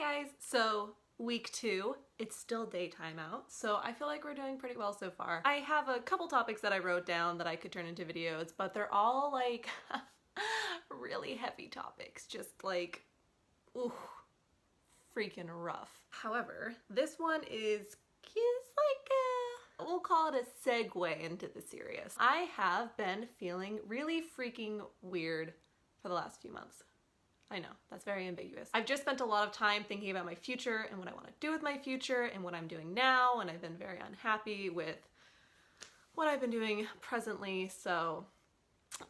guys! So week 2, it's still daytime out, so I feel like we're doing pretty well so far. I have a couple topics that I wrote down that I could turn into videos, but they're all like really heavy topics, just like, ooh, freaking rough. However, this one is like we'll call it a segue into the serious. I have been feeling really freaking weird for the last few months. I know, that's very ambiguous. I've just spent a lot of time thinking about my future and what I want to do with my future and what I'm doing now, and I've been very unhappy with what I've been doing presently, so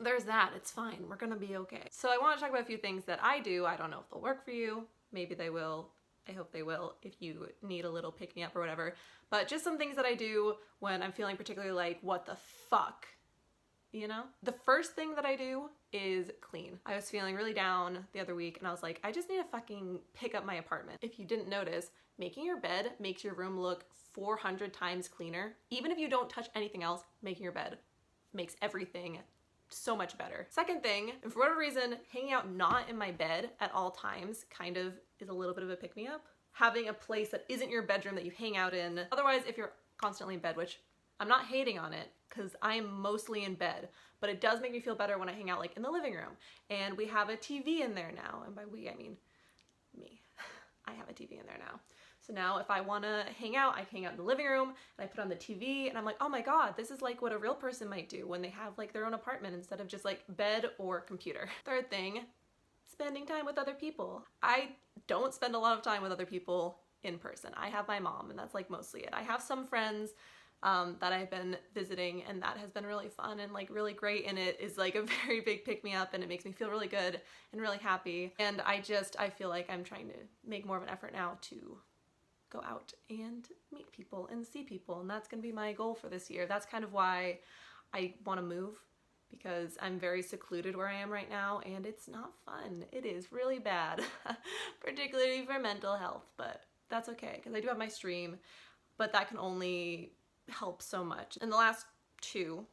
there's that. It's fine. We're gonna be okay. So I want to talk about a few things that I do. I don't know if they'll work for you. Maybe they will. I hope they will if you need a little pick-me-up or whatever. But just some things that I do when I'm feeling particularly like, what the fuck? You know? The first thing that I do is clean. I was feeling really down the other week and I was like, I just need to fucking pick up my apartment. If you didn't notice, making your bed makes your room look 400 times cleaner. Even if you don't touch anything else, making your bed makes everything so much better. Second thing, and for whatever reason, hanging out not in my bed at all times kind of is a little bit of a pick-me-up. Having a place that isn't your bedroom that you hang out in. Otherwise, if you're constantly in bed, which I'm not hating on it because I'm mostly in bed, but it does make me feel better when I hang out like in the living room. And we have a TV in there now. And by we, I mean me. I have a TV in there now. So now if I want to hang out, I can hang out in the living room and I put on the TV and I'm like, oh my God, this is like what a real person might do when they have like their own apartment instead of just like bed or computer. Third thing, spending time with other people. I don't spend a lot of time with other people in person. I have my mom and that's like mostly it. I have some friends that I've been visiting and that has been really fun and like really great, and it is like a very big pick-me-up and it makes me feel really good and really happy. And I feel like I'm trying to make more of an effort now to go out and meet people and see people, and that's gonna be my goal for this year. That's kind of why I want to move, because I'm very secluded where I am right now and it's not fun. It is really bad, particularly for mental health, but that's okay because I do have my stream, but that can only help so much. And the last two,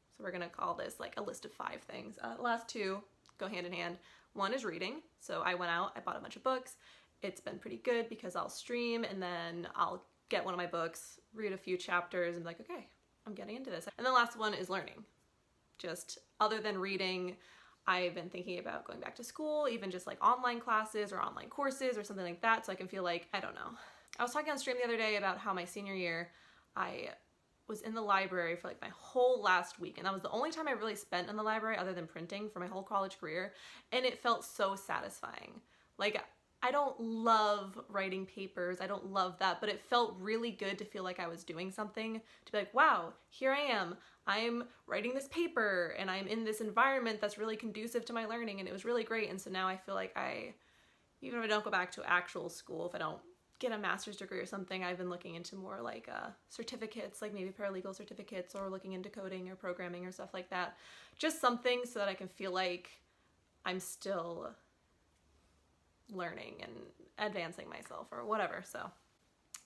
so we're gonna call this like a list of 5 things. The last 2 go hand in hand. One is reading. So I went out, I bought a bunch of books. It's been pretty good because I'll stream and then I'll get one of my books, read a few chapters and be like, okay, I'm getting into this. And the last one is learning. Just other than reading, I've been thinking about going back to school, even just like online classes or online courses or something like that, so I can feel like, I don't know. I was talking on stream the other day about how my senior year, I was in the library for like my whole last week, and that was the only time I really spent in the library other than printing for my whole college career, and it felt so satisfying. Like, I don't love writing papers, I don't love that, but it felt really good to feel like I was doing something, to be like, wow, here I am, I'm writing this paper, and I'm in this environment that's really conducive to my learning, and it was really great. And so now I feel like even if I don't go back to actual school, if I don't get a master's degree or something, I've been looking into more like certificates, like maybe paralegal certificates, or looking into coding or programming or stuff like that. Just something so that I can feel like I'm still learning and advancing myself or whatever. So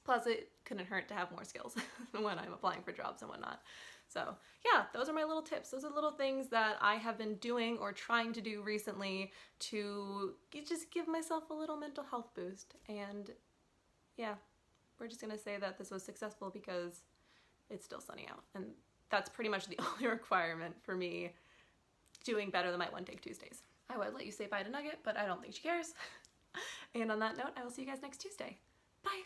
plus it couldn't hurt to have more skills when I'm applying for jobs and whatnot. So yeah, those are my little tips. Those are little things that I have been doing or trying to do recently to just give myself a little mental health boost. And yeah, we're just gonna say that this was successful because it's still sunny out, and that's pretty much the only requirement for me doing better than my One Take Tuesdays. I would let you say bye to Nugget, but I don't think she cares. And on that note, I will see you guys next Tuesday. Bye!